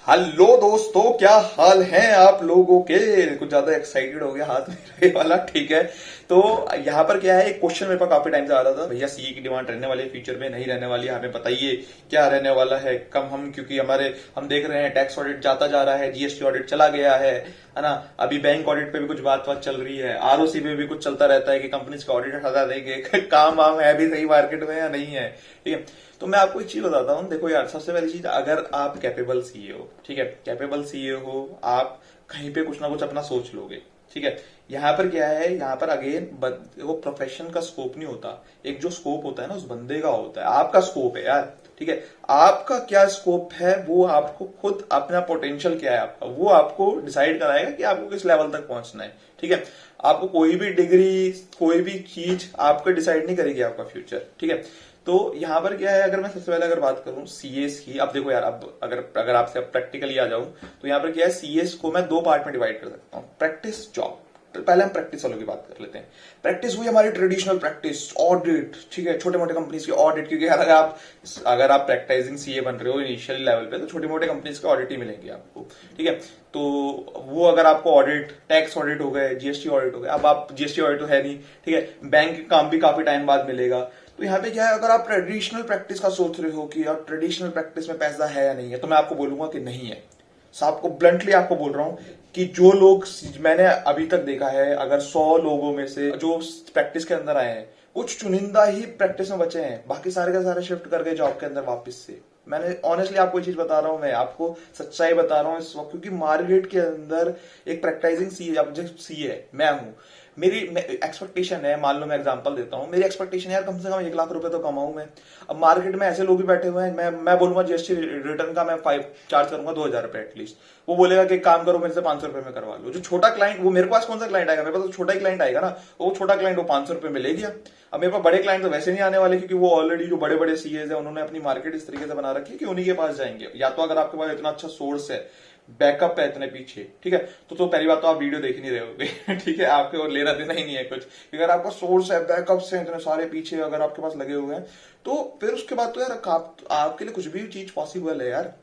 Hello दोस्तों, क्या हाल है आप लोगों के। कुछ ज्यादा एक्साइटेड हो गया हाथ में रहे वाला, ठीक है। तो यहाँ पर क्या है, एक क्वेश्चन मेरे पास काफी टाइम से आ रहा था, भैया सीए की डिमांड रहने वाली है फ्यूचर में, नहीं रहने वाली है, हमें बताइए क्या रहने वाला है। कम हम क्योंकि हम देख रहे हैं टैक्स ऑडिट जाता जा रहा है, जीएसटी ऑडिट चला गया है ना। अभी बैंक ऑडिट पे भी कुछ बात बात चल रही है, आरओसी पे भी कुछ चलता रहता है कि कंपनीज का ऑडिट हटा देंगे। काम वाम है भी सही मार्केट में या नहीं है, ठीक है। तो मैं आपको एक चीज बताता हूँ, देखो यार, सबसे पहली चीज, अगर आप कैपेबल सीए हो, ठीक है, कैपेबल सीए हो, आप कहीं पे कुछ ना कुछ अपना सोच लोगे, ठीक है। यहाँ पर क्या है, यहाँ पर अगेन वो प्रोफेशन का स्कोप नहीं होता, एक जो स्कोप होता है ना उस बंदे का होता है, आपका स्कोप है यार, ठीक है। आपका क्या स्कोप है वो आपको खुद, अपना पोटेंशियल क्या है आपका, वो आपको डिसाइड कराएगा कि आपको किस लेवल तक पहुंचना है, ठीक है। आपको कोई भी डिग्री, कोई भी चीज आपको डिसाइड नहीं करेगी आपका फ्यूचर, ठीक है। तो यहाँ पर क्या है, अगर मैं सबसे पहले अगर बात करूं सीएस की, अब देखो यार, अब अगर अगर आपसे प्रैक्टिकली आ जाऊं, तो यहाँ पर क्या है, सीएस को मैं दो पार्ट में डिवाइड कर सकता हूँ, प्रैक्टिस, जॉब। तो पहले हम प्रैक्टिस वालों की बात कर लेते हैं। प्रैक्टिस हुई हमारी ट्रेडिशनल प्रैक्टिस, ऑडिट, ठीक है, छोटे मोटे कंपनीज की ऑडिट, क्योंकि यार अगर आप प्रैक्टिसिंग सीए बन रहे हो इनिशियल लेवल पे, तो छोटी मोटे कंपनीज के ऑडिट ही मिलेंगे आपको, ठीक है। तो वो अगर आपको ऑडिट, टैक्स ऑडिट हो गए, जीएसटी ऑडिट हो गए, अब आप जीएसटी ऑडिट तो है नहीं, ठीक है, बैंक का काम भी काफी टाइम बाद मिलेगा। तो यहाँ पे क्या है, अगर आप ट्रेडिशनल प्रैक्टिस का सोच रहे हो कि यार ट्रेडिशनल प्रैक्टिस में पैसा है या नहीं है, तो मैं आपको बोलूंगा कि नहीं है। साहब को ब्लंटली आपको बोल रहा हूं कि जो लोग मैंने अभी तक देखा है, अगर 100 लोगों में से जो प्रैक्टिस के अंदर आए हैं, कुछ चुनिंदा ही प्रैक्टिस में बचे हैं, बाकी सारे के सारे शिफ्ट कर गए जॉब के अंदर वापस से। मैंने ऑनेस्टली आपको ये चीज बता रहा हूं, मैं आपको सच्चाई बता रहा हूं इस वक्त, क्योंकि मार्केट के अंदर एक प्रैक्टाइजिंग सी है, मैं हूं। मेरी एक्सपेक्टेशन है, मान लो मैं एग्जांपल देता हूं, मेरी एक्सपेक्टेशन है यार कम से कम 1 लाख रुपए तो कमाऊं मैं। अब मार्केट में ऐसे लोग भी बैठे हुए हैं, मैं बोलूंगा जीएसटी रिटर्न का मैं 5 चार्ज करूंगा, 2,000 रुपए एटलीस्ट। वो बोलेगा कि काम करो मेरे से 500 रुपए में करवा लो। जो छोटा क्लाइंट, वो मेरे पास कौन सा क्लाइंट आएगा, मेरे पास तो छोटा ही क्लाइंट आएगा ना, वो छोटा क्लाइंट वो 500 रुपए में ले गया। अब मेरे पास बड़े क्लाइंट तो वैसे नहीं आने वाले, क्योंकि वो ऑलरेडी जो बड़े बड़े सीएज है उन्होंने अपनी मार्केट इस तरीके से बना रखी है कि उन्हीं के पास जाएंगे। या तो अगर आपके पास इतना अच्छा सोर्स है, बैकअप है इतने पीछे, ठीक है, तो पहली बात तो आप वीडियो देख नहीं रहे होगे। ठीक है, आपके और लेना देना ही नहीं है कुछ। अगर आपका सोर्स है, बैकअप से इतने सारे पीछे अगर आपके पास लगे हुए हैं, तो फिर उसके बाद तो यार आपके लिए कुछ भी चीज पॉसिबल है यार।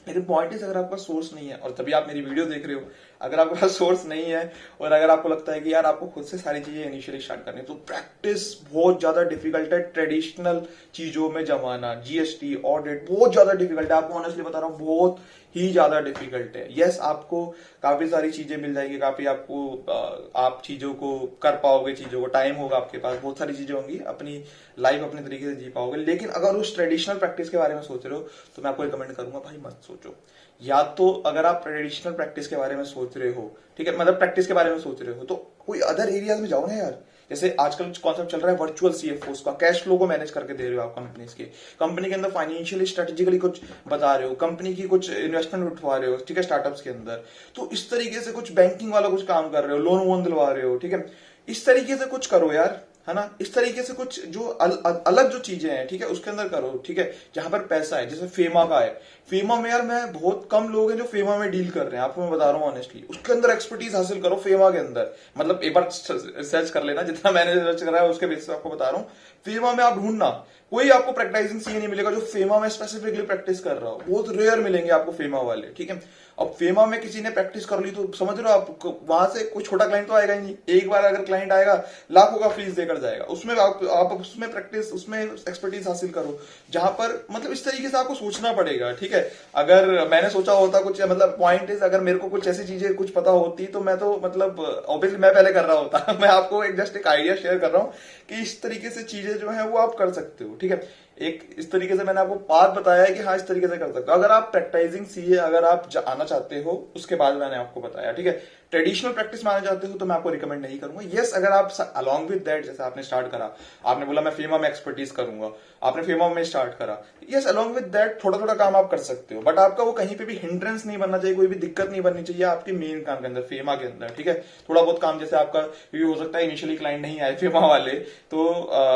लेकिन पॉइंट इज, अगर आपका सोर्स नहीं है, और तभी आप मेरी वीडियो देख रहे हो, अगर आपके पास सोर्स नहीं है और अगर आपको लगता है कि यार आपको खुद से सारी चीजें इनिशियली स्टार्ट करनी है, तो प्रैक्टिस बहुत ज्यादा डिफिकल्ट है। ट्रेडिशनल चीजों में जमाना, जीएसटी ऑडिट बहुत ज्यादा डिफिकल्ट है, आपको ऑनेस्टली बता रहा हूँ, बहुत ही ज्यादा डिफिकल्ट है। यस, आपको काफी सारी चीजें मिल जाएगी, काफी आपको आप चीजों को कर पाओगे, चीजों को टाइम होगा आपके पास, बहुत सारी चीजें होंगी, अपनी लाइफ अपने तरीके से जी पाओगे। लेकिन अगर उस ट्रेडिशनल प्रैक्टिस के बारे में सोच रहे हो, तो मैं आपको रिकमेंड करूंगा भाई मत सोचो। या तो अगर आप ट्रेडिशनल प्रैक्टिस के बारे में सोच रहे हो, ठीक है, मतलब प्रैक्टिस के बारे में सोच रहे हो, तो कोई अदर एरियाज में जाओ ना यार। जैसे आजकल कॉन्सेप्ट चल रहा है वर्चुअल सीएफओस का, कैश फ्लो को मैनेज करके दे रहे हो आप कंपनीज के, कंपनी के अंदर फाइनेंशियली स्ट्रेटेजिकली कुछ बता रहे हो, कंपनी की कुछ इन्वेस्टमेंट उठवा रहे हो, ठीक है, स्टार्टअप्स के अंदर। तो इस तरीके से कुछ बैंकिंग वाला कुछ काम कर रहे हो, लोन वोन दिलवा रहे हो, ठीक है, इस तरीके से कुछ करो यार, है ना। इस तरीके से कुछ जो अलग जो चीजें हैं, ठीक है, उसके अंदर करो, ठीक है, जहां पर पैसा है। जैसे फेमा का है, फेमा में यार मैं बहुत कम लोग हैं जो फेमा में डील कर रहे हैं, आपको मैं बता रहा हूँ ऑनेस्टली, उसके अंदर एक्सपर्टीज हासिल करो फेमा के अंदर। मतलब एक बार सर्च कर लेना, जितना मैंने सर्च करा है उसके बेसिस पे आपको बता रहा हूँ। फेमा में आप ढूंढना, कोई आपको प्रैक्टाइजिंग सीए नहीं मिलेगा जो फेमा में स्पेसिफिकली प्रैक्टिस कर रहा हो, बहुत रेयर मिलेंगे आपको फेमा वाले, ठीक है। अब फेमा में किसी ने प्रैक्टिस कर ली, तो समझ रहे हो आप, वहां से कोई छोटा क्लाइंट तो आएगा ही नहीं। एक बार अगर क्लाइंट आएगा, लाखों का फीस देकर जाएगा, उसमें आप उसमें प्रैक्टिस, उसमें एक्सपर्टीज हासिल करो, जहां पर मतलब इस तरीके से आपको सोचना पड़ेगा, ठीक है। अगर मैंने सोचा होता कुछ, मतलब पॉइंट इज, अगर मेरे को कुछ ऐसी चीजें कुछ पता होती, तो मैं तो मतलब ऑब्वियसली मैं पहले कर रहा होता। मैं आपको एक जस्ट एक आइडिया शेयर कर रहा हूँ कि इस तरीके से चीजें जो है वो आप कर सकते हो, ठीक है। एक इस तरीके से मैंने आपको बात बताया है कि हाँ इस तरीके से कर सकते हो। अगर आप प्रैक्टाइजिंग सीए अगर आप आना चाहते हो, उसके बाद मैंने आपको बताया, ठीक है। ट्रेडिशनल प्रैक्टिस में आना चाहते हो तो मैं आपको रिकमेंड नहीं करूंगा। यस, अगर आप अलॉन्ग विद दैट, जैसे आपने स्टार्ट करा, आपने बोला मैं फेमा में एक्सपर्टीज करूंगा, आपने फेमा में स्टार्ट करा, यस, अलॉन्ग विद दैट थोड़ा थोड़ा काम आप कर सकते हो, बट आपका वो कहीं पे भी हिंड्रेंस नहीं बनना चाहिए, कोई भी दिक्कत नहीं बननी चाहिए आपके मेन काम के अंदर, फेमा के अंदर, ठीक है। थोड़ा बहुत काम जैसे आपका ये हो सकता है, इनिशियली क्लाइंट नहीं आए फेमा वाले, तो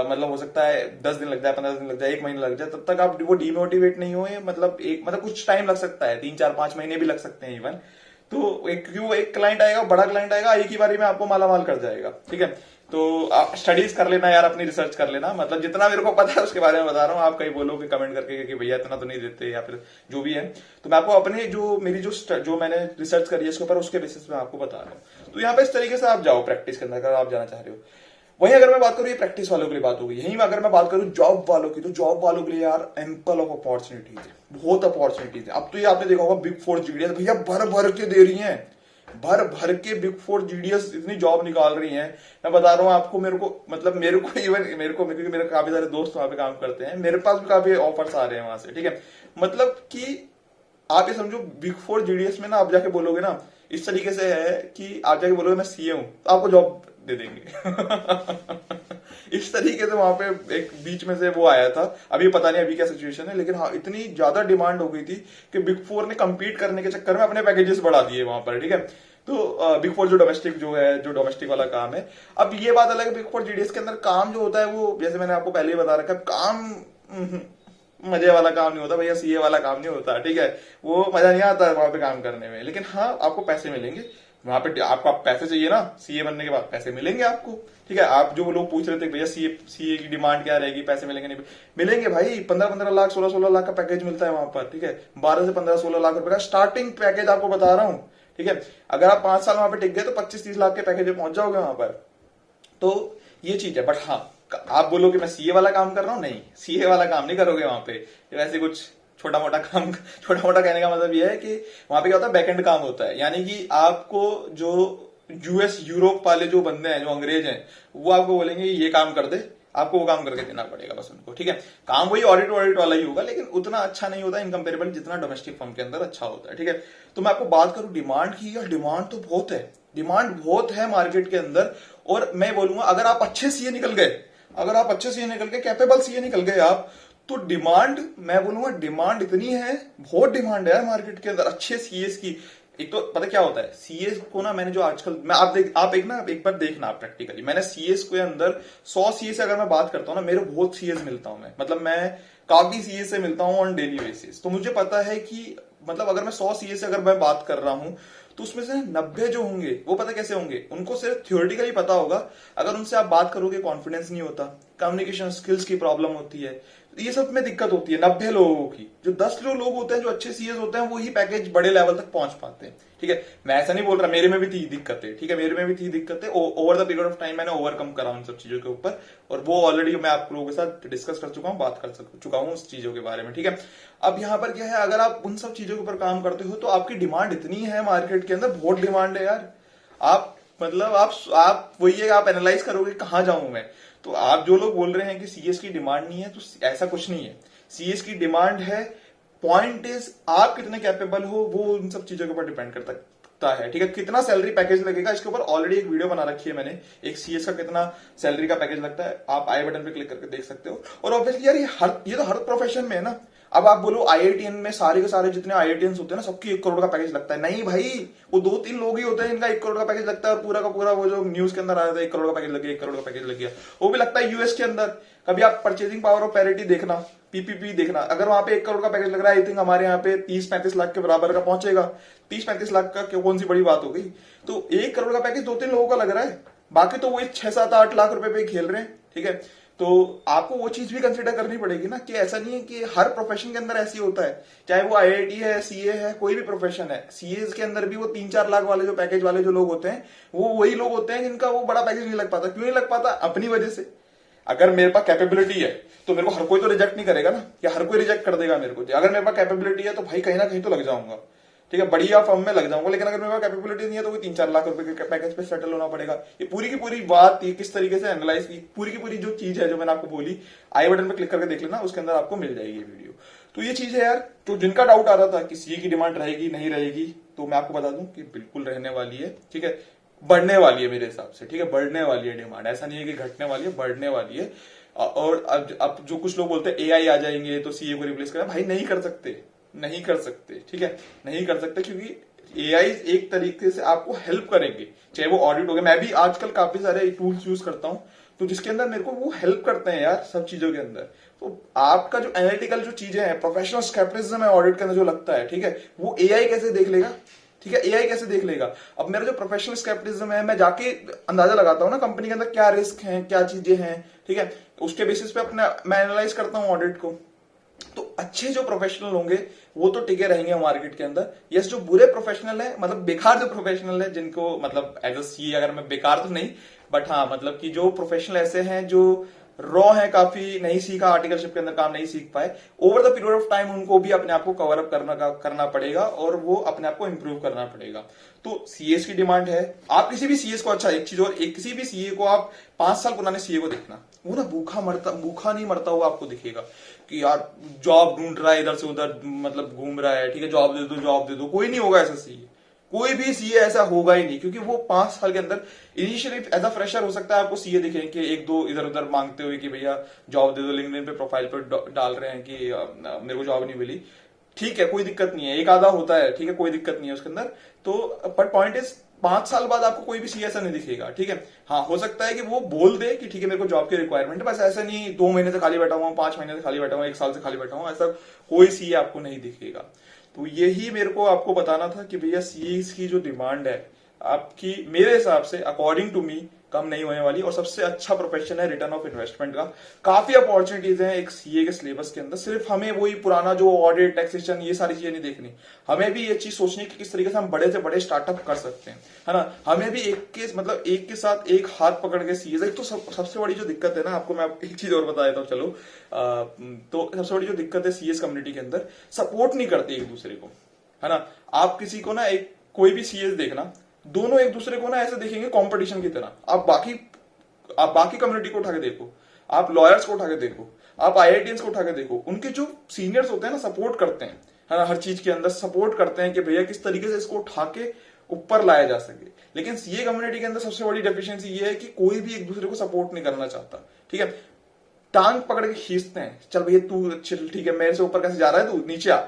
मतलब हो सकता है 10 दिन लग जाए, 15 दिन लग जाए, 1 महीना लग जाए, तब तक आप वो डिमोटिवेट नहीं हो, मतलब कुछ टाइम लग सकता है, 3 4 5 महीने भी लग सकते हैं इवन। तो एक क्यों, एक क्लाइंट आएगा, बड़ा क्लाइंट आएगा, एक ही बारी में आपको माला माल कर जाएगा, ठीक है। तो आप स्टडीज कर लेना यार, अपनी रिसर्च कर लेना, मतलब जितना मेरे को पता है उसके बारे में बता रहा हूँ। आप कहीं बोलोगे कमेंट करके कि भैया इतना तो नहीं देते या फिर जो भी है, तो मैं आपको अपने जो मेरी जो मैंने रिसर्च करी है इसके ऊपर, उसके बेसिस पे आपको बता रहा हूँ। तो यहाँ पे इस तरीके से आप जाओ प्रैक्टिस के अंदर अगर आप जाना चाह रहे हो। वहीं अगर मैं बात करूं, ये प्रैक्टिस वालों के लिए बात होगी। यहीं अगर मैं बात करूं जॉब वालों की, तो जॉब वालों के लिए यार एम्पल ऑफ अपॉर्चुनिटीज है, बहुत अपॉर्चुनिटीज है। अब तो ये आपने देखा होगा बिग फोर जीडीएस भैया भर भर के दे रही हैं, भर भर के बिग फोर जीडीएस इतनी जॉब निकाल रही हैं। मैं बता रहा हूँ आपको, मेरे को मतलब मेरे को इवन क्योंकि मेरे काफी सारे दोस्त वहां पे काम करते हैं, मेरे पास भी काफी ऑफर्स आ रहे हैं वहां से, ठीक है। मतलब कि आप ये समझो बिग फोर जीडीएस में ना आप जाके बोलोगे ना, इस तरीके से है कि आप जाके बोलोगे मैं सीए हूं तो आपको जॉब दे देंगे। इस तरीके से वहां पे एक बीच में से वो आया था, अभी पता नहीं अभी क्या सिचुएशन है, लेकिन हाँ इतनी ज्यादा डिमांड हो गई थी कि बिग फोर ने compete करने के चक्कर में अपने पैकेजेस बढ़ा दिए वहां पर, ठीक है। तो बिग फोर जो डोमेस्टिक वाला काम है। अब ये बात अलग है, बिग फोर जीडीएस के अंदर काम जो होता है वो जैसे मैंने आपको पहले ही बता रखा है, काम मजे वाला काम नहीं होता भैया, सीए वाला काम नहीं होता, ठीक है। वो मजा नहीं आता वहां पे काम करने में, लेकिन हाँ आपको पैसे मिलेंगे वहां पे। आपको पैसे चाहिए ना, सीए बनने के बाद पैसे मिलेंगे आपको, ठीक है। आप जो लोग पूछ रहे थे भैया सीए की डिमांड क्या रहेगी, पैसे मिलेंगे नहीं मिलेंगे भाई। 15-15 लाख 16-16 लाख का पैकेज मिलता है वहां पर, ठीक है। 12 से 15-16 लाख रुपए का स्टार्टिंग पैकेज आपको बता रहा हूं, ठीक है। अगर आप 5 साल वहां पे टिक गए तो 25-30 लाख के पैकेज में पहुंच जाओगे वहां पर। तो ये चीज है। बट हाँ आप बोलो कि मैं सीए वाला काम कर रहा हूं, नहीं, सीए वाला काम नहीं करोगे वहां पे। वैसे कुछ छोटा मोटा काम, छोटा मोटा कहने का मतलब ये है कि वहां पे क्या होता है, बैकएंड काम होता है। यानी कि आपको जो यूएस यूरोप वाले जो बंदे हैं, जो अंग्रेज हैं, वो आपको बोलेंगे ये काम कर दे, आपको वो काम करके देना पड़ेगा बस उनको, ठीक है। काम वही ऑडिट वाला ही होगा, लेकिन उतना अच्छा नहीं होता इनकम्पेरेबल जितना डोमेस्टिक फर्म के अंदर अच्छा होता है, ठीक है। तो मैं आपको बात करूं डिमांड की, या डिमांड तो बहुत है, डिमांड बहुत है मार्केट के अंदर। और मैं बोलूंगा अगर आप अच्छे सीए निकल गए, अगर आप अच्छे सीए निकल गए, कैपेबल सीए निकल गए आप, तो डिमांड, मैं बोलूंगा डिमांड इतनी है, बहुत डिमांड है यार मार्केट के अंदर अच्छे सीएस की। एक तो पता क्या होता है सीएस को ना, मैंने जो आजकल मैं आप एक बार देखना आप प्रैक्टिकली, मैंने सीएस के अंदर 100 सीए से अगर मैं बात करता हूं ना, मेरे बहुत सीएस मिलता हूं मैं, मतलब मैं काफी सीए से मिलता हूं ऑन डेली बेसिस। तो मुझे पता है कि मतलब अगर मैं 100 सीए से अगर मैं बात कर रहा हूं, तो उसमें से 90 जो होंगे वो पता कैसे होंगे, उनको सिर्फ थियोरेटिकली पता होगा। अगर उनसे आप बात करोगे कॉन्फिडेंस नहीं होता, कम्युनिकेशन स्किल्स की प्रॉब्लम होती है, तो ये सब में दिक्कत होती है 90 लोगों की। जो 10 जो लोग होते हैं जो अच्छे सीएस होते हैं, वो ही पैकेज बड़े लेवल तक पहुंच पाते हैं, ठीक है। मैं ऐसा नहीं बोल रहा, मेरे में भी थी दिक्कतें, ठीक है, मेरे में भी थी दिक्कतें। Over the period of time मैंने ओवरकम करा उन सब चीजों के ऊपर, और वो ऑलरेडी मैं आप लोगों के साथ डिस्कस कर चुका हूं, बात कर चुका हूं उस चीजों के बारे में, ठीक है। अब यहां पर क्या है, अगर आप उन सब चीजों के ऊपर काम करते हो तो आपकी डिमांड इतनी है मार्केट के अंदर, बहुत डिमांड है यार। आप मतलब आप वही है, आप एनालाइज करोगे कहां जाऊं मैं। तो आप जो लोग बोल रहे हैं कि सीएस की डिमांड नहीं है, तो ऐसा कुछ नहीं है, सीएस की डिमांड है। पॉइंट इज आप कितने कैपेबल हो, वो उन सब चीजों के ऊपर डिपेंड करता है, ठीक है। कितना सैलरी पैकेज लगेगा इसके ऊपर ऑलरेडी एक वीडियो बना रखी है मैंने, एक सीएस का कितना सैलरी का पैकेज लगता है, आप आई बटन पे क्लिक करके देख सकते हो। और ऑब्वियसली यार ये तो हर प्रोफेशन में है ना। अब आप बोलो आईआईटीएन में सारे के सारे जितने आईआईटीएन होते हैं ना, सबकी 1 करोड़ का पैकेज लगता है, नहीं भाई, वो 2-3 लोग ही होते हैं इनका 1 करोड़ का पैकेज लगता है। और पूरा का पूरा वो जो न्यूज के अंदर आया था 1 करोड़ का पैकेज लग गया, 1 करोड़ का पैकेज लग गया, वो भी लगता है यूएस के अंदर। कभी आप परचेजिंग पावर ऑफ पैरिटी देखना, पीपीपी देखना, अगर वहां पे 1 करोड़ का पैकेज लग रहा है, आई थिंक हमारे यहाँ पे 30-35 लाख के बराबर का पहुंचेगा। 30-35 लाख का कौन सी बड़ी बात हो गई। तो 1 करोड़ का पैकेज 2-3 लोगों का लग रहा है, बाकी तो वो 6-7-8 लाख रुपए पे खेल रहे हैं, ठीक है। तो आपको वो चीज भी कंसिडर करनी पड़ेगी ना, कि ऐसा नहीं है कि हर प्रोफेशन के अंदर ऐसी होता है, चाहे वो आईआईटी है, सीए है, कोई भी प्रोफेशन है, सीए के अंदर भी वो 3-4 लाख वाले जो पैकेज वाले जो लोग होते हैं, वो वही लोग होते हैं जिनका वो बड़ा पैकेज नहीं लग पाता। क्यों नहीं लग पाता? अपनी वजह से। अगर मेरे पास कैपेबिलिटी है तो मेरे को हर कोई तो रिजेक्ट नहीं करेगा ना, या हर कोई रिजेक्ट कर देगा मेरे को। अगर मेरे पास कैपेबिलिटी है तो भाई कहीं ना कहीं तो लग जाऊंगा, ठीक है, बढ़िया फर्म में लग जाऊंगा। लेकिन अगर मेरे पास कैपेबिलिटी नहीं है तो कोई 3-4 लाख रुपए के पैकेज पे सेटल होना पड़ेगा। ये पूरी की पूरी बात, ये किस तरीके से एनालाइज की, पूरी की पूरी जो चीज है जो मैंने आपको बोली, आई बटन पे क्लिक करके देख लेना, उसके अंदर आपको मिल जाएगी वीडियो। तो ये चीज है यार। तो जिनका डाउट आ रहा था कि सीए की डिमांड रहेगी नहीं रहेगी, तो मैं आपको बता दूं कि बिल्कुल रहने वाली है, ठीक है, बढ़ने वाली है मेरे हिसाब से, ठीक है, बढ़ने वाली है डिमांड। ऐसा नहीं है कि घटने वाली है, बढ़ने वाली है। और अब जो कुछ लोग बोलते हैं एआई आ जाएंगे तो सीए को रिप्लेस करें, भाई नहीं कर सकते, नहीं कर सकते, ठीक है, नहीं कर सकते, क्योंकि एआई एक तरीके से आपको हेल्प करेंगे, चाहे वो ऑडिट हो गया। मैं भी आजकल काफी सारे टूल्स यूज करता हूं, तो जिसके अंदर मेरे को वो हेल्प करते हैं यार सब चीजों के अंदर। तो आपका जो एनालिटिकल जो चीजें हैं, प्रोफेशनल स्केप्टिसिज्म है ऑडिट के अंदर जो लगता है, ठीक है, वो एआई कैसे देख लेगा? ठीक है, एआई कैसे देख लेगा? अब मेरा जो प्रोफेशनल स्केप्टिज्म है, मैं जाके अंदाजा लगाता हूँ ना कंपनी के अंदर क्या रिस्क है, क्या चीजें हैं, ठीक है, उसके बेसिस पे अपना मैं एनालाइज करता हूँ ऑडिट को। तो अच्छे जो प्रोफेशनल होंगे वो तो टिके रहेंगे मार्केट के अंदर। यस, जो बुरे प्रोफेशनल है, मतलब बेकार जो प्रोफेशनल है, जिनको मतलब एज अ सी, अगर मैं बेकार तो नहीं, बट हाँ मतलब कि जो प्रोफेशनल ऐसे हैं जो रॉ है, काफी नहीं सीखा, आर्टिकलशिप के अंदर काम नहीं सीख पाए, over the period of time उनको भी अपने आप को कवर अप करना पड़ेगा और वो अपने आप को इंप्रूव करना पड़ेगा। तो सीएस की डिमांड है। आप किसी भी सीएस को, अच्छा एक चीज और, एक किसी भी सीए को आप 5 साल पुराने सीए को देखना, वो ना भूखा नहीं मरता हुआ आपको दिखेगा कि यार जॉब ढूंढ रहा है, इधर से उधर मतलब घूम रहा है, ठीक है, जॉब दे दो जॉब दे दो। कोई नहीं होगा ऐसा सीए, कोई भी सीए ऐसा होगा ही नहीं, क्योंकि वो 5 साल के अंदर इनिशियली एज अ फ्रेशर हो सकता है आपको सीए दिखे कि एक दो इधर उधर मांगते हुए कि भैया जॉब दे दो, लिंक्डइन पे प्रोफाइल पर डाल रहे हैं कि मेरे को जॉब नहीं मिली, ठीक है, कोई दिक्कत नहीं है, एक आधा होता है, ठीक है, कोई दिक्कत नहीं है उसके अंदर। तो बट पॉइंट इज 5 साल बाद आपको कोई भी सीए ऐसा नहीं दिखेगा, ठीक है। हाँ, हो सकता है कि वो बोल दे कि ठीक है मेरे को जॉब की रिक्वायरमेंट है, बस ऐसा नहीं 2 महीने से खाली बैठा हुआ हूँ, 5 महीने से खाली बैठा हुआ, 1 साल से खाली बैठा हूँ, ऐसा कोई सीए आपको नहीं दिखेगा। तो यही मेरे को आपको बताना था कि भैया सीए की जो डिमांड है आपकी, मेरे हिसाब से अकॉर्डिंग टू मी कम नहीं होने वाली, और सबसे अच्छा प्रोफेशन है रिटर्न ऑफ इन्वेस्टमेंट का। काफी अपॉर्चुनिटीज हैं एक सीए के सिलेबस के अंदर। सिर्फ हमें वही पुराना जो ऑडिट, टैक्सेशन, ये सारी चीजें नहीं देखनी, हमें भी ये चीज सोचनी कि किस तरीके से हम बड़े से बड़े स्टार्टअप कर सकते हैं, है ना। हमें भी एक के साथ एक हाथ पकड़ के सीए। एक तो सबसे बड़ी जो दिक्कत है ना, आपको मैं एक चीज और बता देता हूँ, चलो तो सबसे बड़ी जो दिक्कत है सीएस कम्युनिटी के अंदर, सपोर्ट नहीं करते एक दूसरे को, है ना। आप किसी को ना, एक कोई भी सीएस देखना, दोनों एक दूसरे को ना ऐसे देखेंगे कंपटीशन की तरह। आप बाकी कम्युनिटी को उठा के देखो, आप लॉयर्स को उठा के देखो, आप आईआईटीएंस को उठा के देखो, उनके जो सीनियर्स होते हैं ना, सपोर्ट करते हैं, है ना, हर चीज के अंदर सपोर्ट करते हैं कि भैया किस तरीके से इसको उठा के ऊपर लाया जा सके। लेकिन सीए कम्युनिटी के अंदर सबसे बड़ी डेफिशिएंसी ये है कि कोई भी एक दूसरे को सपोर्ट नहीं करना चाहता, ठीक है। टांग पकड़ के खींचते हैं, चल भैया तू चल, ठीक है, मेरे से ऊपर कैसे जा रहा है, तू नीचे आ,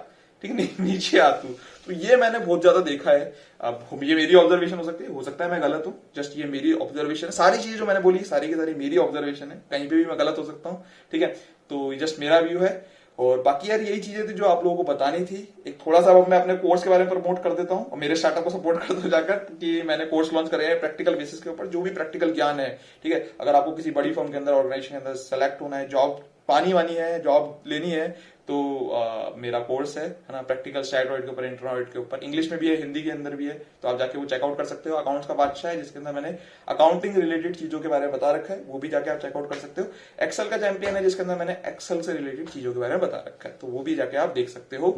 ठीक है, नीचे आ तू। तो ये मैंने बहुत ज्यादा देखा है। अब ये मेरी ऑब्जर्वेशन हो सकती है, हो सकता है मैं गलत हूँ, जस्ट ये मेरी ऑब्जर्वेशन है। सारी चीजें जो मैंने बोली सारी की सारी मेरी ऑब्जर्वेशन है, कहीं पे भी मैं गलत हो सकता हूँ, ठीक है। तो ये जस्ट मेरा व्यू है। और बाकी यार यही चीजें थी जो आप लोगों को बतानी थी। एक थोड़ा सा अब मैं अपने कोर्स के बारे में प्रमोट कर देता हूँ, और मेरे स्टार्टअप को सपोर्ट कर दो जाकर, कि मैंने कोर्स लॉन्च करे हैं प्रैक्टिकल बेसिस के ऊपर, जो भी प्रैक्टिकल ज्ञान है, ठीक है। अगर आपको किसी बड़ी फर्म के अंदर, ऑर्गेनाइजेशन के अंदर सेलेक्ट होना है, जॉब पानी वानी है, जॉब लेनी है, तो मेरा कोर्स है ना, प्रैक्टिकल स्टैट के ऊपर, इंटरनल के ऊपर, इंग्लिश में भी है, हिंदी के अंदर भी है, तो आप जाके वो चेकआउट कर सकते हो। अकाउंट्स का बादशाह है, जिसके अंदर मैंने अकाउंटिंग रिलेटेड चीजों के बारे में बता रखा है, वो भी जाके आप चेकआउट कर सकते हो। एक्सेल का चैंपियन है, जिसके अंदर मैंने एक्सेल से रिलेटेड चीजों के बारे में बता रखा है, तो वो भी जाके आप देख सकते हो।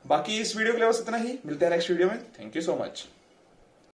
बाकी इस वीडियो के लिए बस इतना ही, मिलते हैं नेक्स्ट वीडियो में। Thank you so much.